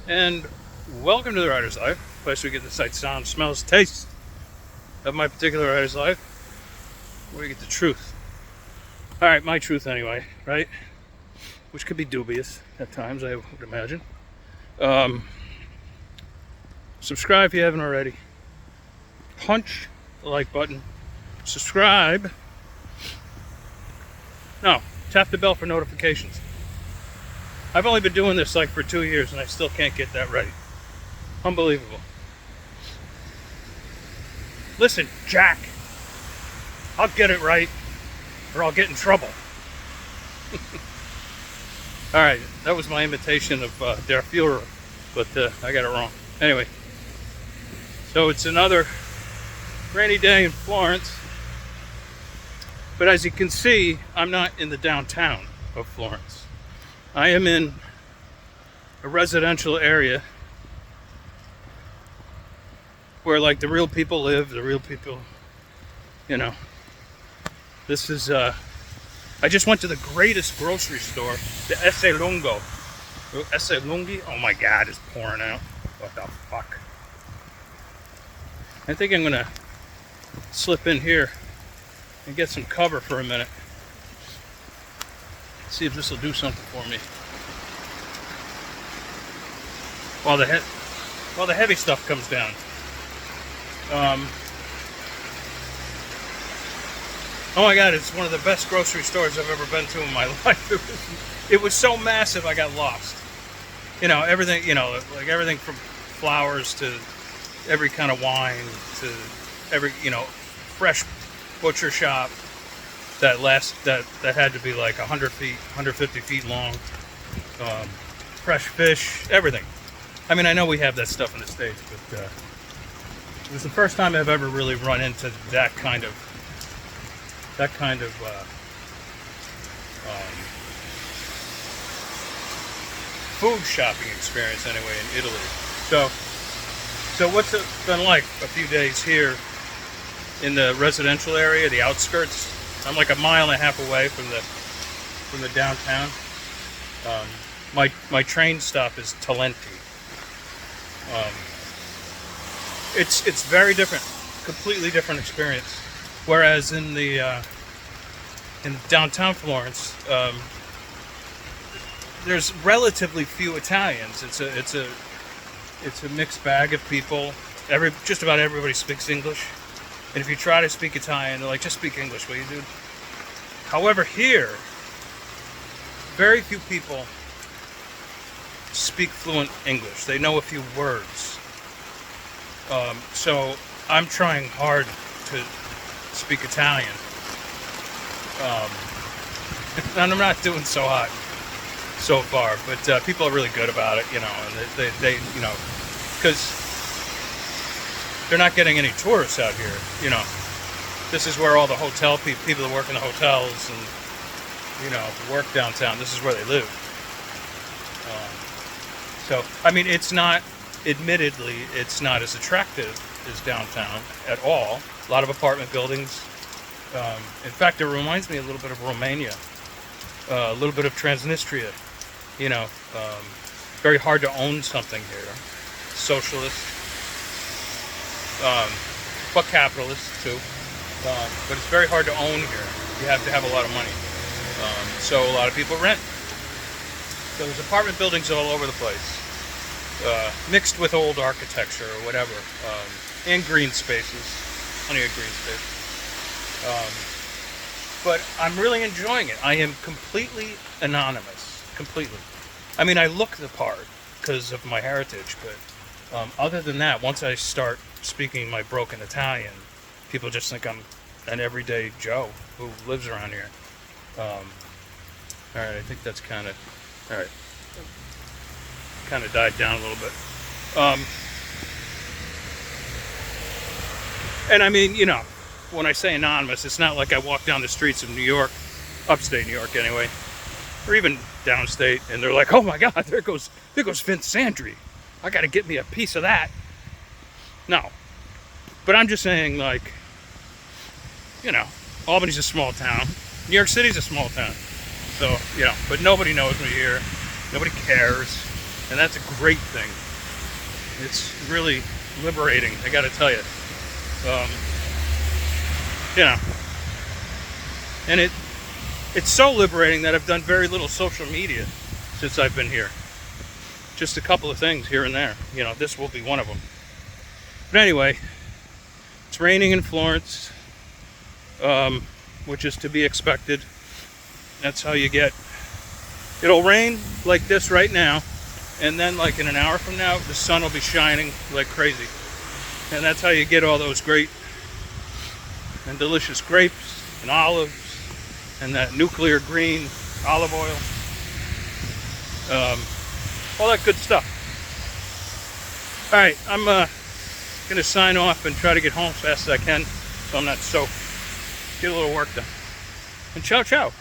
And welcome to the Writer's Life, a place where we get the sight, sound, smells, taste of my particular writer's life, where we get the truth. Alright, my truth anyway, right? Which could be dubious at times, I would imagine. Subscribe if you haven't already. Punch the like button. Subscribe. No, tap the bell for notifications. I've only been doing this like for 2 years and I still can't get that right. Unbelievable. Listen, Jack, I'll get it right or I'll get in trouble. Alright, that was my imitation of Der Fuhrer, but I got it wrong. Anyway, so it's another rainy day in Florence, but as you can see, I'm not in the downtown of Florence. I am in a residential area where like the real people live, the real people, you know. This is, I just went to the greatest grocery store, the Esse Lungo. Esse Lunghi? Oh my God, it's pouring out. What the fuck? I think I'm gonna slip in here and get some cover for a minute. See if this will do something for me. While the heavy stuff comes down. Oh my God, it's one of the best grocery stores I've ever been to in my life. It was so massive I got lost. You know, everything, you know, like everything from flowers to every kind of wine to every, you know, fresh butcher shop that had to be like 100 feet, 150 feet long. Fresh fish, everything. I mean, I know we have that stuff in the States, but it was the first time I've ever really run into that kind of food shopping experience anyway in Italy. So what's it been like a few days here in the residential area, the outskirts? I'm like a mile and a half away from the downtown. My train stop is Talenti. It's very different, completely different experience. Whereas in downtown Florence, there's relatively few Italians. It's a mixed bag of people. Just about everybody speaks English. And if you try to speak Italian, they're like, just speak English, will you, dude? However, here, very few people speak fluent English. They know a few words. So I'm trying hard to speak Italian. And I'm not doing so hot so far, but people are really good about it, you know, and they you know, because they're not getting any tourists out here, you know. This is where all the hotel people that work in the hotels and, you know, work downtown, this is where they live. So, I mean, admittedly, it's not as attractive as downtown at all. A lot of apartment buildings. In fact, it reminds me a little bit of Romania, a little bit of Transnistria. You know, very hard to own something here. Socialist, but capitalist too. But it's very hard to own here. You have to have a lot of money. So a lot of people rent. So there's apartment buildings all over the place, mixed with old architecture or whatever, and green spaces, plenty of green space. But I'm really enjoying it. I am completely anonymous, completely. I mean, I look the part because of my heritage, but other than that, once I start speaking my broken Italian, people just think I'm an everyday Joe who lives around here. All right, I think that's kind of... All right, kind of died down a little bit. And I mean, you know, when I say anonymous, it's not like I walk down the streets of New York, upstate New York anyway, or even downstate, and they're like, oh my God, there goes Vince Sandri. I got to get me a piece of that. No, but I'm just saying, like, you know, Albany's a small town. New York City's a small town. So, you know, but nobody knows me here. Nobody cares. And that's a great thing. It's really liberating, I gotta tell you. You know, and it's so liberating that I've done very little social media since I've been here. Just a couple of things here and there. You know, this will be one of them. But anyway, it's raining in Florence, which is to be expected. That's how you get... It'll rain like this right now, and then like in an hour from now, the sun will be shining like crazy. And that's how you get all those great and delicious grapes and olives and that nuclear green olive oil. All that good stuff. Alright, I'm going to sign off and try to get home as fast as I can so I'm not soaked. Get a little work done. And ciao, ciao.